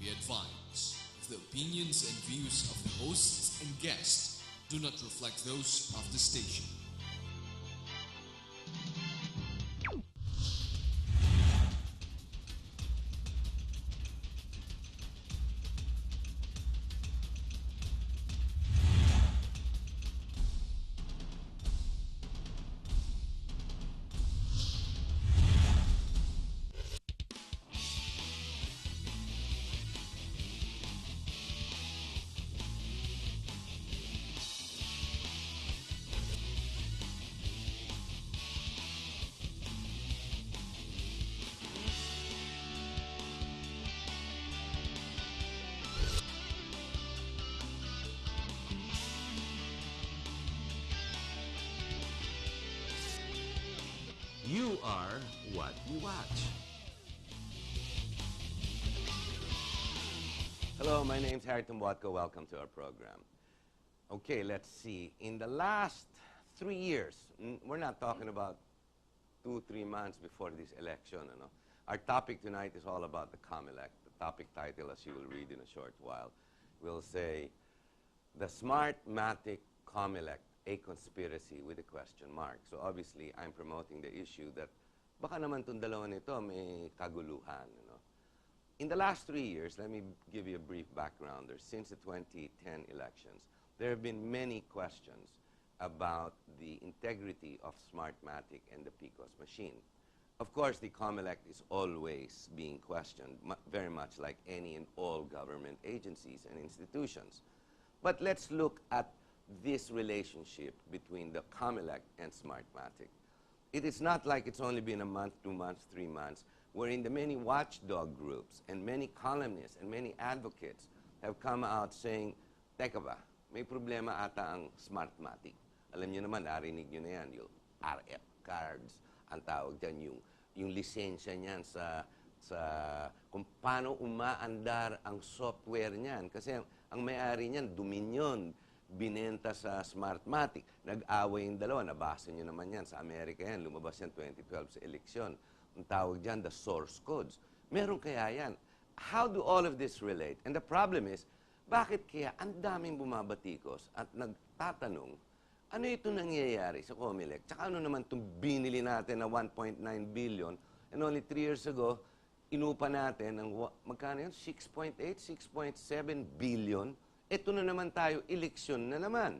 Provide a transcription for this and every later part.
be advised, the opinions and views of the hosts and guests do not reflect those of the station. You are what you watch. Hello, my name's Harry Tumbuatco. Welcome to our program. Okay, let's see. In the last 3 years, we're not talking about 2-3 months before this election. You know? Our topic tonight is all about the Comelec. The topic title, as you will read in a short while, will say, The Smartmatic Comelec, a conspiracy with a question mark. So obviously, I'm promoting the issue that baka naman itong dalawa nito may kaguluhan. You know? In the last 3 years, let me give you a brief background. Since the 2010 elections, there have been many questions about the integrity of Smartmatic and the PCOS machine. Of course, the Comelec is always being questioned, very much like any and all government agencies and institutions. But let's look at this relationship between the Comelec and Smartmatic. It is not like it's only been a month, 2 months, 3 months, wherein the many watchdog groups and many columnists and many advocates have come out saying, teka ba, may problema ata ang Smartmatic. Alam niyo naman, narinig niyo na yan, yung RF cards, ang tawag dyan, yung lisensya niyan sa kung paano umaandar ang software niyan. Kasi ang may-ari niyan, Dominion, binenta sa Smartmatic. Nag-away yung dalawa. Nabasa nyo naman yan. Sa Amerika yan. Lumabas yan 2012 sa eleksyon. Ang tawag dyan, the source codes. Meron kaya yan. How do all of this relate? And the problem is, bakit kaya ang daming bumabatikos at nagtatanong, ano ito nangyayari sa Comelec? Tsaka ano naman itong binili natin na 1.9 billion and only 3 years ago, inupa natin ng, magkano yun? 6.8, 6.7 billion. Ito na naman tayo, eleksyon na naman.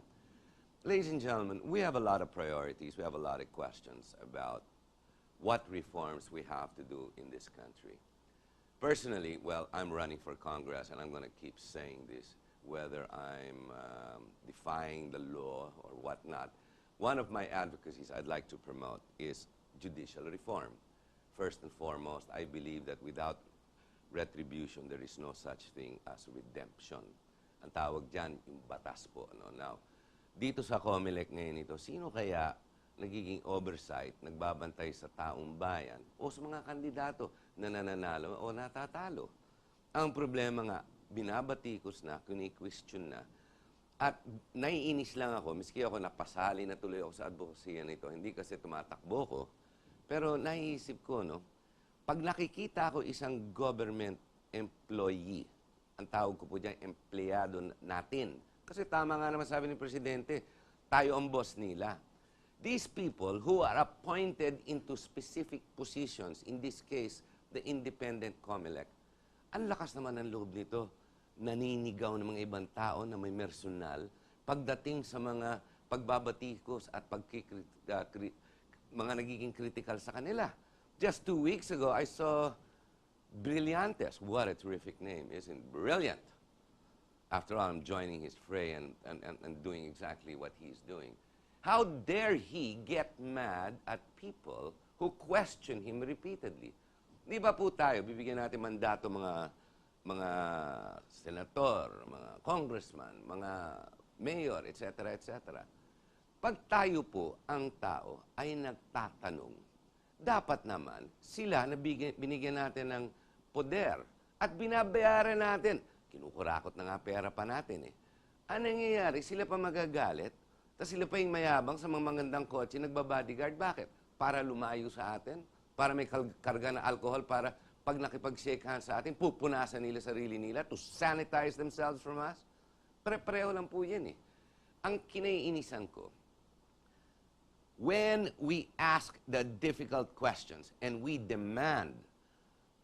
Ladies and gentlemen, we have a lot of priorities. We have a lot of questions about what reforms we have to do in this country. Personally, well, I'm running for Congress, and I'm going to keep saying this, whether I'm defying the law or whatnot. One of my advocacies I'd like to promote is judicial reform. First and foremost, I believe that without retribution, there is no such thing as redemption. Ang tawag dyan, yung batas po. Ano? Now, dito sa Comelec ngayon ito, sino kaya nagiging oversight, nagbabantay sa taong bayan o sa mga kandidato na nananalo o natatalo? Ang problema nga, binabatikos na, kuni-question na, at naiinis lang ako, miski ako napasali na tuloy ako sa advokasya nito, hindi kasi tumatakbo ko, pero naiisip ko, no, pag nakikita ako isang government employee, ang tawag ko po dyan, empleyado natin. Kasi tama nga naman sabi ni Presidente, tayo ang boss nila. These people who are appointed into specific positions, in this case, the independent Comelec, ang lakas naman ng loob nito. Naninigaw ng mga ibang tao na may personal pagdating sa mga pagbabatikos at mga nagiging critical sa kanila. Just 2 weeks ago, I saw Brillantes. What a terrific name, isn't it? Brilliant. After all, I'm joining his fray and doing exactly what he's doing. How dare he get mad at people who question him repeatedly? Di ba po tayo, bibigyan natin mandato mga senator, mga congressman, mga mayor, etc., etc. Pag tayo po, ang tao, ay nagtatanong, dapat naman sila na binigyan natin ng poder at binabayaran natin. Kinukurakot na nga pera pa natin eh. Ano nangyayari? Sila pa magagalit, tapos sila pa yung mayabang sa mga magandang kotse, nagbabodyguard. Bakit? Para lumayo sa atin? Para may karga na alcohol, para pag nakipag-shake hands sa atin, pupunasan nila sarili nila to sanitize themselves from us. Pare-pareho lang po yan eh. Ang kinaiinisan ko, when we ask the difficult questions and we demand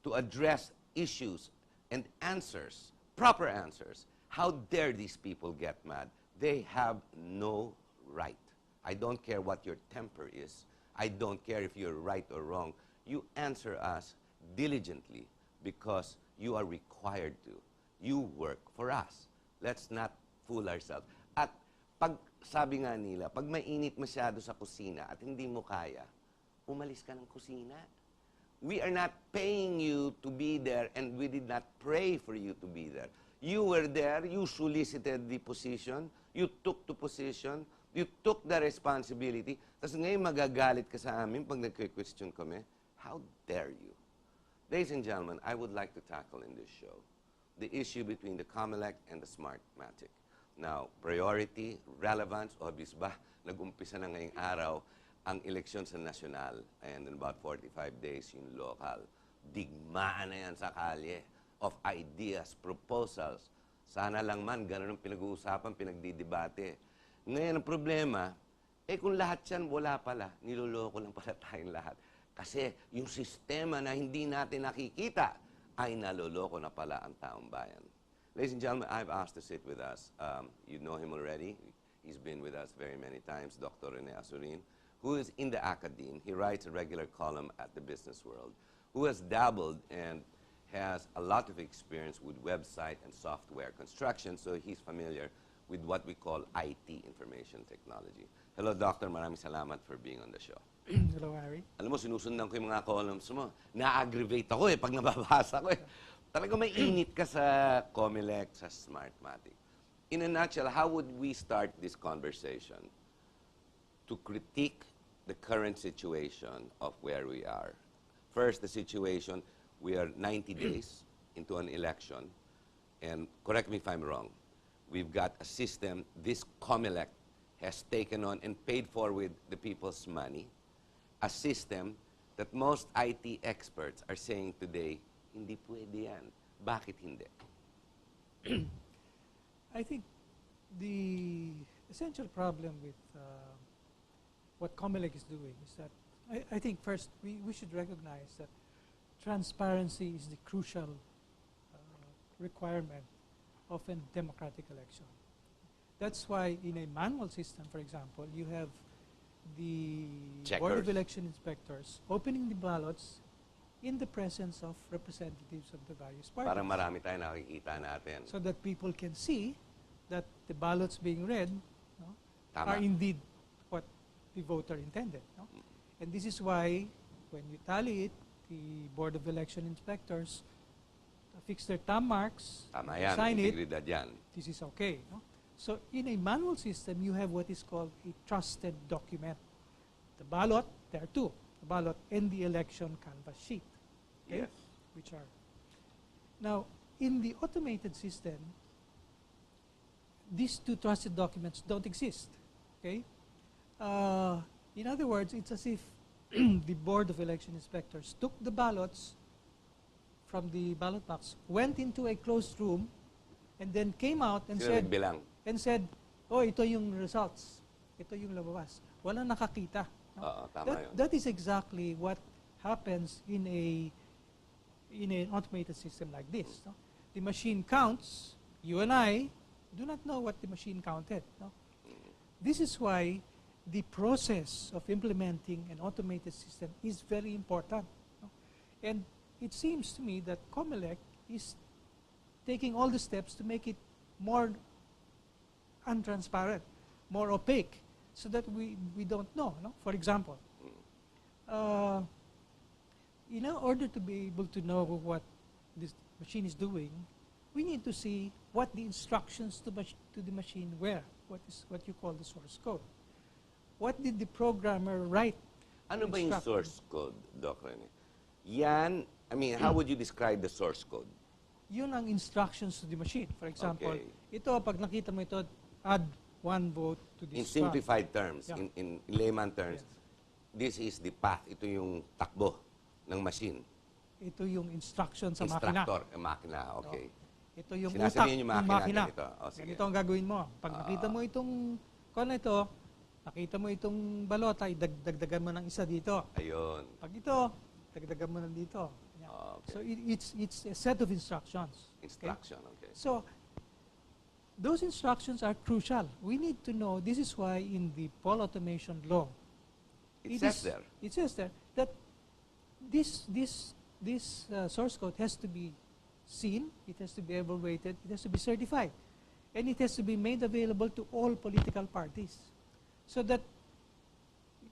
to address issues and answers, proper answers, how dare these people get mad? They have no right. I don't care what your temper is. I don't care if you're right or wrong. You answer us diligently because you are required to. You work for us. Let's not fool ourselves. At pag sabi nga nila, pag mainit masyado sa kusina at hindi mo kaya, umalis ka ng kusina. We are not paying you to be there and we did not pray for you to be there. You were there, you solicited the position, you took the position, you took the responsibility, tapos ngayon magagalit ka sa amin pag nagque-question kami. How dare you? Ladies and gentlemen, I would like to tackle in this show the issue between the Comelec and the Smartmatic. Now, priority, relevance, obvious ba? Nag-umpisa na ngayong araw ang eleksyon sa national and in about 45 days yung local. Digmaan na yan sa kalye of ideas, proposals. Sana lang man, ganun ang pinag-uusapan, pinagdidebate. Ngayon ang problema, kung lahat yan wala pala, niloloko lang pala tayong lahat. Kasi yung sistema na hindi natin nakikita ay naloloko na pala ang taong bayan. Ladies and gentlemen, I've asked to sit with us. You know him already. He's been with us very many times, Dr. Rene Azurin, who is in the Academe. He writes a regular column at the BusinessWorld, who has dabbled and has a lot of experience with website and software construction, so he's familiar with what we call IT, information technology. Hello, Doctor. Maraming salamat for being on the show. Hello, Harry. Alam mo, sinusundan ko yung mga columns mo. Na-aggravate ako pag nababasa ko Talaga may init ka sa Comelec, sa Smartmatic. In a nutshell, how would we start this conversation to critique the current situation of where we are? First, the situation, we are 90 days into an election, and correct me if I'm wrong, we've got a system, this Comelec has taken on and paid for with the people's money, a system that most IT experts are saying today, hindi pwede yan. Bakit hindi? I think the essential problem with what Comelec is doing is that I think first we should recognize that transparency is the crucial requirement of a democratic election. That's why in a manual system, for example, you have the Board of Election Inspectors opening the ballots in the presence of representatives of the various parties. Parang marami tayo nakikita natin. So that people can see that the ballots being read are indeed what the voter intended. And this is why when you tally it, the Board of Election Inspectors fix their thumb marks, sign it, this is okay. So in a manual system, you have what is called a trusted document. The ballot, there are two, the ballot and the election canvas sheet. Okay? Yes. Which are. Now, in the automated system, these two trusted documents don't exist. Okay? In other words, it's as if the Board of Election Inspectors took the ballots from the ballot box, went into a closed room, and then came out and said, oh, ito yung results. Ito yung lumabas. Walang nakakita. That is exactly what happens in an automated system like this. The machine counts. You and I do not know what the machine counted. This is why the process of implementing an automated system is very important. And it seems to me that Comelec is taking all the steps to make it more untransparent, more opaque, so that we don't know. For example, in order to be able to know what this machine is doing, we need to see what the instructions to the machine were, what you call the source code. What did the programmer write? Ano ba yung source code, Doc Rene? Yan, I mean, how would you describe the source code? Yun ang instructions to the machine. For example, ito, pag nakita mo ito, add one vote to this. In simplified terms, in layman terms, this is the path. Ito yung takbo ng machine. ito yung instruction sa makina. Instructor, makina, okay. Ito yung Sinasabihin utak yung ng makina, makina. ganito. O, sige. Ganito ang gagawin mo. Pag nakita mo itong ito, nakita mo itong balota, dagdagan mo ng isa dito. Ayun. Pag ito, dagdagan mo ng dito. Yan. Okay. So it's a set of instructions. Instruction, okay. So those instructions are crucial. We need to know, this is why in the pole automation law, It says there. It says there that this source code has to be seen, it has to be evaluated, it has to be certified, and it has to be made available to all political parties so that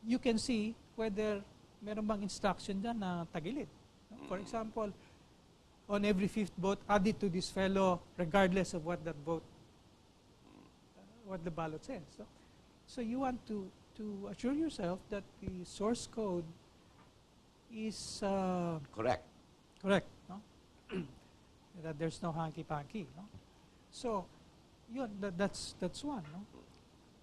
you can see whether meron bang instruction dyan na tagilid. For example, on every fifth vote, add it to this fellow regardless of what that vote, what the ballot says. So you want to assure yourself that the source code is Correct. correct, no? That there's no hanky-panky, no? So, yun, that's one, no?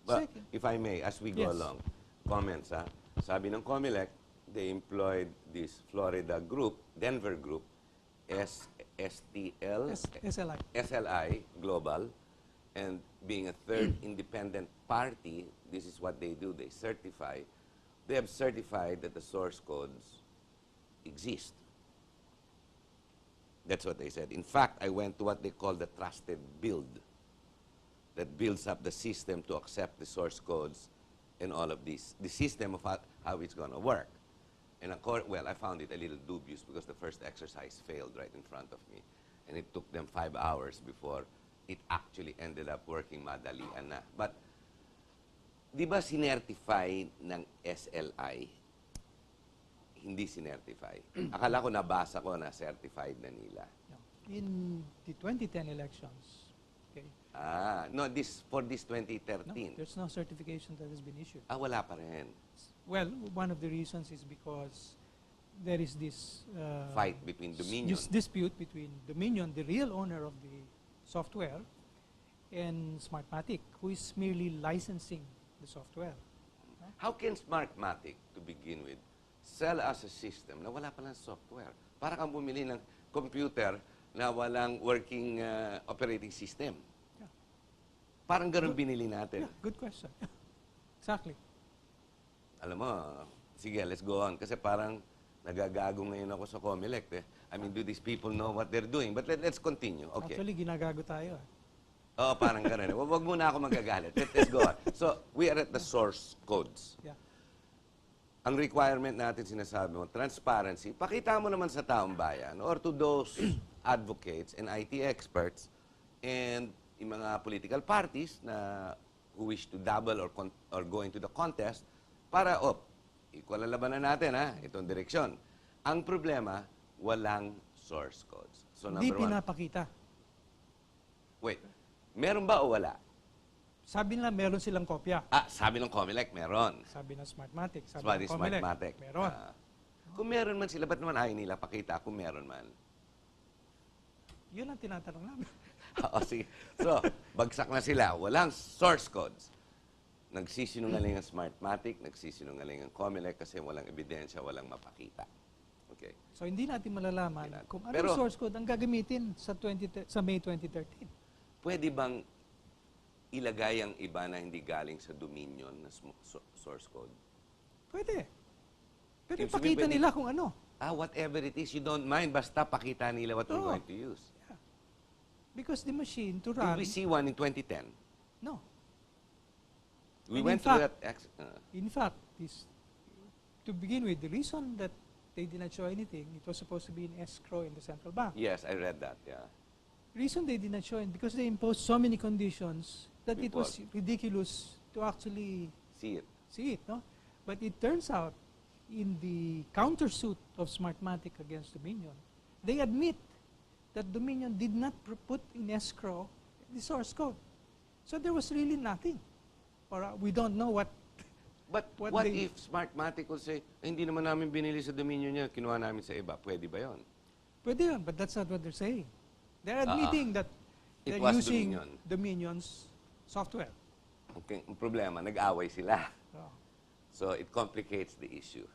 But Second, if I may, as we go Yes. along, comments, ha? Sabi ng Comelec, they employed this Florida group, Denver group, SLI Global, and being a third independent party, this is what they do. They certify. They have certified that the source codes exist. That's what they said. In fact, I went to what they call the trusted build, that builds up the system to accept the source codes and all of this, the system of how it's going to work. And well, I found it a little dubious because the first exercise failed right in front of me. And it took them 5 hours before it actually ended up working madalian na. But, di ba sinertify ng SLI? Hindi sinertify. Akala ko nabasa ko na certified na nila. in the 2010 elections, okay, No, for this no, 2013. there's no certification that has been issued. Wala pa rin. Well, one of the reasons is because there is this Fight between Dominion. this dispute between Dominion, the real owner of the software, and Smartmatic, who is merely licensing the software. How can Smartmatic, to begin with, sell us a system na wala palang software? Para kang bumili ng computer na walang working operating system. Yeah. Parang ganun binili natin. Yeah, good question. Exactly. Alam mo, sige, let's go on. Kasi parang nagagago ngayon ako sa Comelec. I mean, do these people know what they're doing? But let's continue. Okay. Actually, ginagago tayo. Oo, parang ganun. Wag muna ako magagalit. Let's go on. So, we are at the source codes. Yeah. Ang requirement natin, sinasabi mo, transparency, pakita mo naman sa taong bayan or to those advocates and IT experts and yung mga political parties na who wish to dabble or go into the contest para, equal ang labanan natin, ha? Itong direksyon. Ang problema, walang source codes. So, Hindi number one. pinapakita. Wait, meron ba o wala? Sabi nila meron silang kopya. Sabi ng Comelec, meron. Sabi ng Smartmatic. Sabi Sabi ng Comelec, Smartmatic. meron. Kung meron man sila, ba't naman ayaw nila pakita kung meron man? Yun ang tinatanong namin. Sige. So, bagsak na sila. Walang source codes. Nagsisinungaling ang Smartmatic, nagsisinungaling ang Comelec kasi walang ebidensya, walang mapakita. Okay. So hindi natin malalaman Hindi natin. kung Pero- anong source code ang gagamitin sa May 2013. Pwede bang ilagay ang iba na hindi galing sa Dominion na source code? Pwede. Pero Ibig sabihin, ipakita pwede- nila kung ano. Whatever it is, you don't mind, basta pakita nila what we're Oo. going to use. Because the machine to Did run... we see one in 2010? No. We And went in through fact- that. In fact, to begin with, the reason that they did not show anything, it was supposed to be in escrow in the central bank. Yes, I read that, yeah. Reason they did not show it, because they imposed so many conditions that it was ridiculous to actually See it. see it, no? But it turns out, in the countersuit of Smartmatic against Dominion, they admit that Dominion did not put in escrow the source code. So there was really nothing. Or we don't know what... But What what they- if Smartmatic will say, hindi naman namin binili sa Dominion niya, kinuha namin sa iba. Pwede ba yon? Pwede yun, but that's not what they're saying. They're admitting that It they're was using Dominion. Dominion's software. Okay, ang problema, nag-away sila. Oh. So it complicates the issue.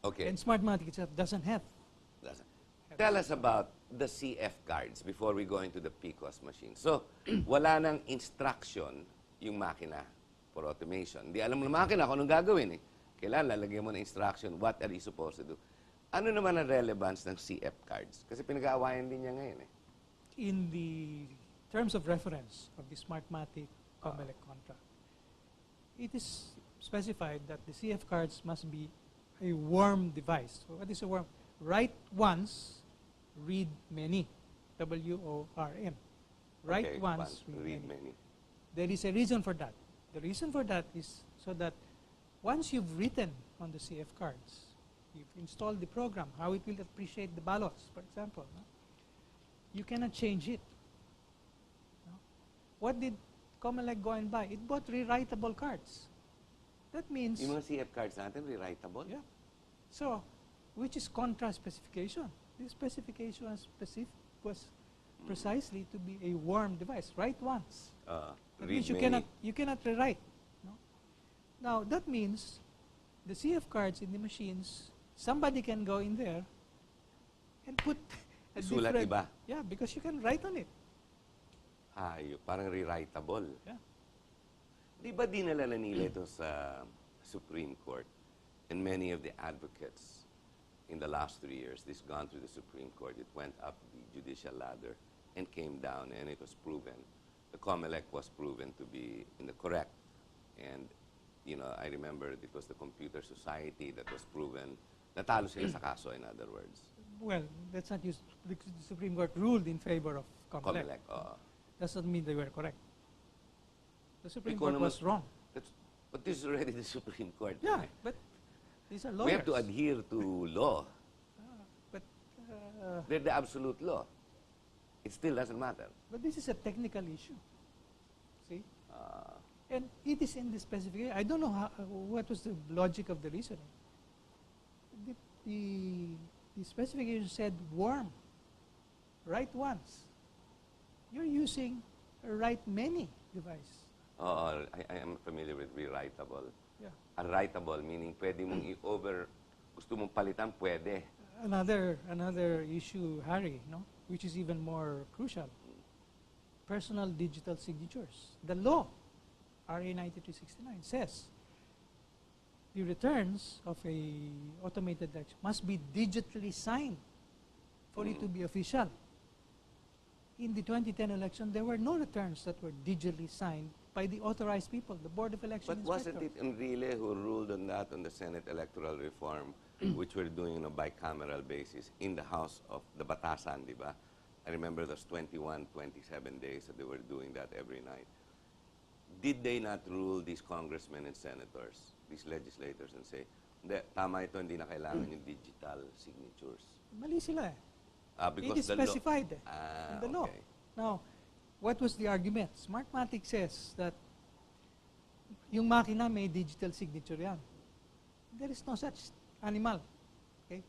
Okay. And Smartmatic itself doesn't have Tell us about the CF cards before we go into the PCOS machine. So, wala nang instruction yung makina for automation. Di alam ng makina kung anong gagawin eh. Kailangan lalagyan mo ng instruction, what are you supposed to do? Ano naman ang relevance ng CF cards? Kasi pinag-aawayan din niya ngayon eh. In the terms of reference of the Smartmatic Comelec contract, it is specified that the CF cards must be a worm device. So what is a worm? Write once, read many. W-O-R-M. Write Okay, once, read read many. many. There is a reason for that. The reason for that is so that once you've written on the CF cards, you've installed the program, how it will appreciate the ballots, for example, no? You cannot change it. No? What did Comelec go and buy? It bought rewritable cards. That means... Yung mga CF cards natin, rewritable? Yeah. So, which is contra specification. This specification was precisely to be a worm device. Write once. That Read means you many. cannot rewrite. No? Now, that means the CF cards in the machines, somebody can go in there and put a Sulat different... iba. Yeah, because you can write on it. Parang rewritable. Yeah. Di ba dinala na nila ito sa Supreme Court? And many of the advocates in the last 3 years, this gone through the Supreme Court. It went up the judicial ladder and came down, and it was proven. The Comelec was proven to be in the correct. And, you know, I remember it was the Computer Society that was proven. Natalo sila sa kaso, in other words. Well, that's not used. The Supreme Court ruled in favor of Comelec. Comelec, Doesn't mean they were correct. The Supreme Ikaw Court naman- was wrong. But this is already the Supreme Court. Yeah, eh. but these are We lawyers. have to adhere to law. But They're the absolute law. It still doesn't matter. but this is a technical issue. See, and it is in the specification. I don't know what was the logic of the reasoning. The, the specification said worm. Write once. You're using a write many device. I am familiar with rewritable. Yeah. A writable, meaning pwede mong i-over, gusto mong palitan, pwede. Another issue, Harry, no, which is even more crucial. Personal digital signatures. The law, RA 9369, says the returns of a automated election must be digitally signed for it to be official. In the 2010 election, there were no returns that were digitally signed by the authorized people, the Board of Election But wasn't Inspectors. it Enrile who ruled on that on the Senate electoral reform, which we're doing on a bicameral basis in the House of the Batasan, di ba? I remember those 21, 27 days that they were doing that every night. Did they not rule these congressmen and senators, these legislators, and say, hindi, tama ito, hindi na kailangan yung digital signatures? Mali sila eh. It Because is the law- specified in the law. okay. Now, what was the argument? Smartmatic says that yung makina may digital signature yan. There is no such animal. Okay?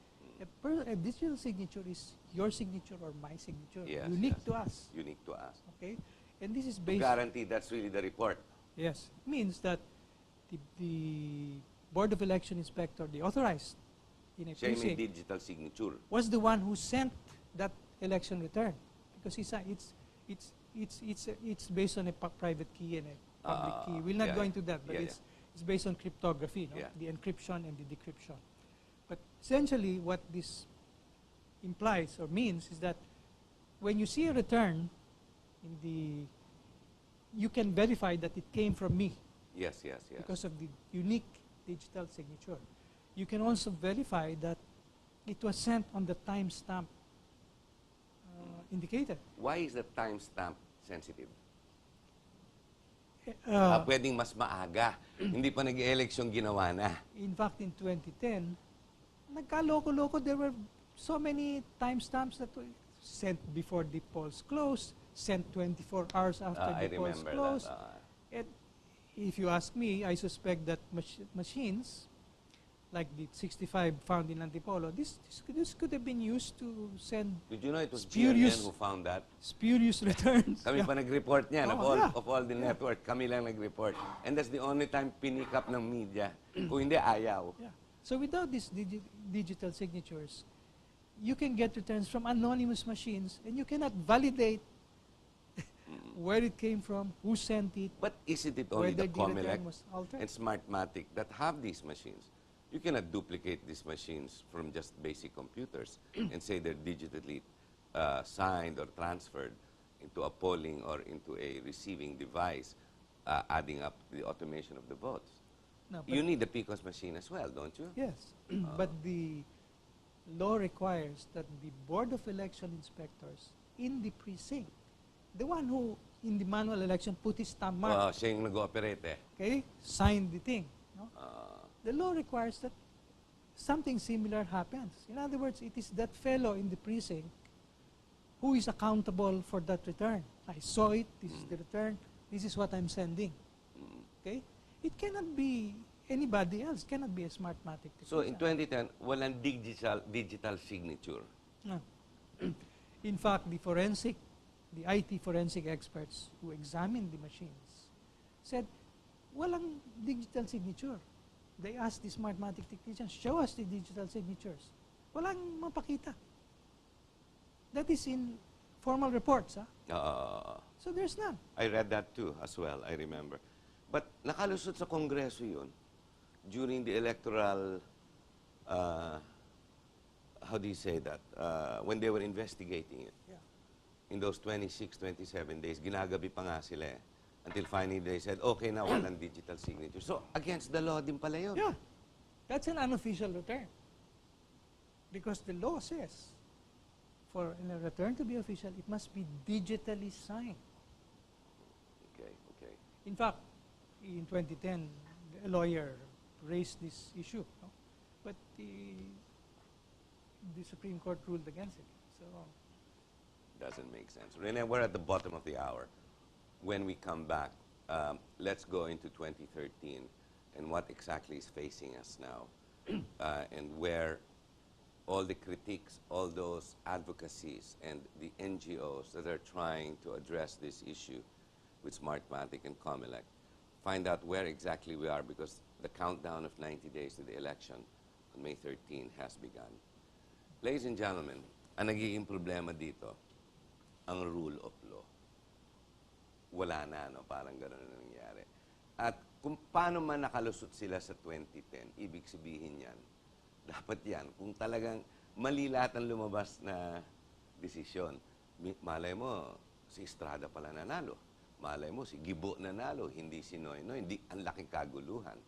A digital signature is your signature or my signature, Yes, unique yes. to us. Unique to us. Okay? And this is To based... guarantee that's really the report. Yes. It means that the Board of Election Inspector, the authorized in a Siya yung may precinct, digital signature. was the one who sent that election return, because it's based on a private key and a public key. We'll not yeah, go yeah. into that, but Yeah, it's based on cryptography, no? Yeah. The encryption and the decryption. But essentially, what this implies or means is that when you see a return you can verify that it came from me Yes, yes, yes. because of the unique digital signature. You can also verify that it was sent on the timestamp indicated. Why is the timestamp sensitive? Uh, Pwedeng mas maaga. Hindi pa nag-election ginawa na. In fact, in 2010, nagkaloko-loko, there were so many timestamps that were sent before the polls closed, sent 24 hours after I the polls remember closed. that. And if you ask me, I suspect that machines, like the 65 found in Antipolo, this could have been used to send Did you know it was Spurious. GNN who found that? spurious returns. Kami Yeah. pa nag-report niyan, Oh, yeah. of all the network. Kami lang nag-report. And that's the only time pinick up ng media. Kung hindi, ayaw. Yeah. So without these digital signatures, you can get returns from anonymous machines, and you cannot validate where it came from, who sent it, But isn't it only whether the the Comelec return was altered. and Smartmatic that have these machines? You cannot duplicate these machines from just basic computers and say they're digitally signed or transferred into a polling or into a receiving device, adding up the automation of the votes. No, You need the PCOS machine as well, don't you? yes, but the law requires that the Board of Election Inspectors in the precinct, the one who in the manual election put his stamp mark, Siya yung nag-ooperate eh. okay, signed the thing. No? Ah, The law requires that something similar happens. In other words, it is that fellow in the precinct who is accountable for that return. I saw it, this is the return, this is what I'm sending. Okay? It cannot be anybody else, cannot be a Smartmatic So in technician. 2010, walang digital signature. No. In fact, the IT forensic experts who examined the machines said, walang digital signature. They asked the Smartmatic technicians, show us the digital signatures. Walang mapakita. That is in formal reports. So there's none. I read that too as well, I remember. But nakalusot sa Kongreso yun during the electoral, how do you say that, when they were investigating it. Yeah. In those 26, 27 days, ginagabi pa nga sila eh. Until finally they said, okay na, walang digital signature. So, against the law din pala yun. Yeah. That's an unofficial return. Because the law says, for a return to be official, it must be digitally signed. Okay, okay. In fact, in 2010, a lawyer raised this issue. No? But the Supreme Court ruled against it. So, Doesn't make sense. Rene, we're at the bottom of the hour. When we come back, let's go into 2013 and what exactly is facing us now and where all the critiques, all those advocacies and the NGOs that are trying to address this issue with Smartmatic and Comelec, find out where exactly we are because the countdown of 90 days to the election on May 13 has begun. Ladies and gentlemen, ang nagiging problema dito, ang rule of law. Wala na, no? Parang gano'n na nangyari. At kung paano man nakalusot sila sa 2010, ibig sabihin yan, dapat yan, kung talagang mali lahat ang lumabas na desisyon, malay mo, si Estrada pala nanalo. Malay mo, si Gibo nanalo, hindi si Noynoy, hindi ang laking kaguluhan.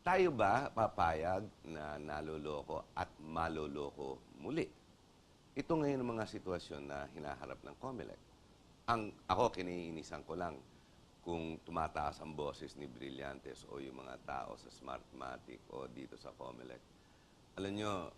Tayo ba papayag na naloloko at maloloko muli? Ito ngayon ang mga sitwasyon na hinaharap ng Comelec. Ako, kiniinisan ko lang kung tumataas ang boses ni Brillantes o yung mga tao sa Smartmatic o dito sa Comelec. Alam nyo,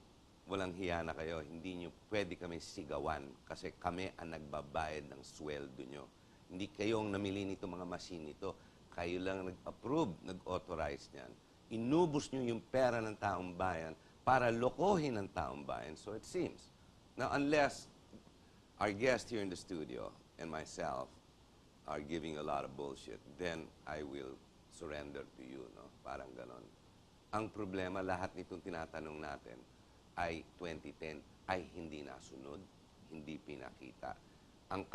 walang hiya na kayo, hindi nyo pwede kami sigawan kasi kami ang nagbabayad ng sweldo nyo. Hindi kayong namili nito mga machine nito. Kayo lang nag-approve, nag-authorize niyan. Inubos nyo yung pera ng taong bayan para lokohin ng taong bayan. So it seems. Now, unless our guest here in the studio and myself are giving a lot of bullshit, then I will surrender to you, no? Parang ganon. Ang problema, lahat nitong tinatanong natin ay 2010 ay hindi nasunod, hindi pinakita. Ang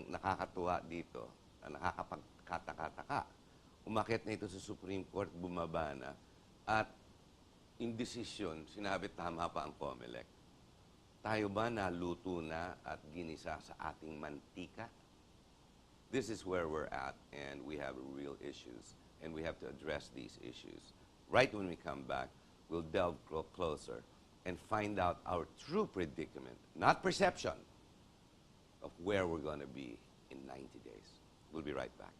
nakakatuwa dito, ang nakakapagkataka-taka, umakyat na ito sa Supreme Court, bumaba na, at in decision, sinabi tama pa ang Comelec. Tayo ba naluto na at ginisa sa ating mantika? This is where we're at, and we have real issues, and we have to address these issues. Right when we come back, we'll delve closer and find out our true predicament, not perception, of where we're going to be in 90 days. We'll be right back.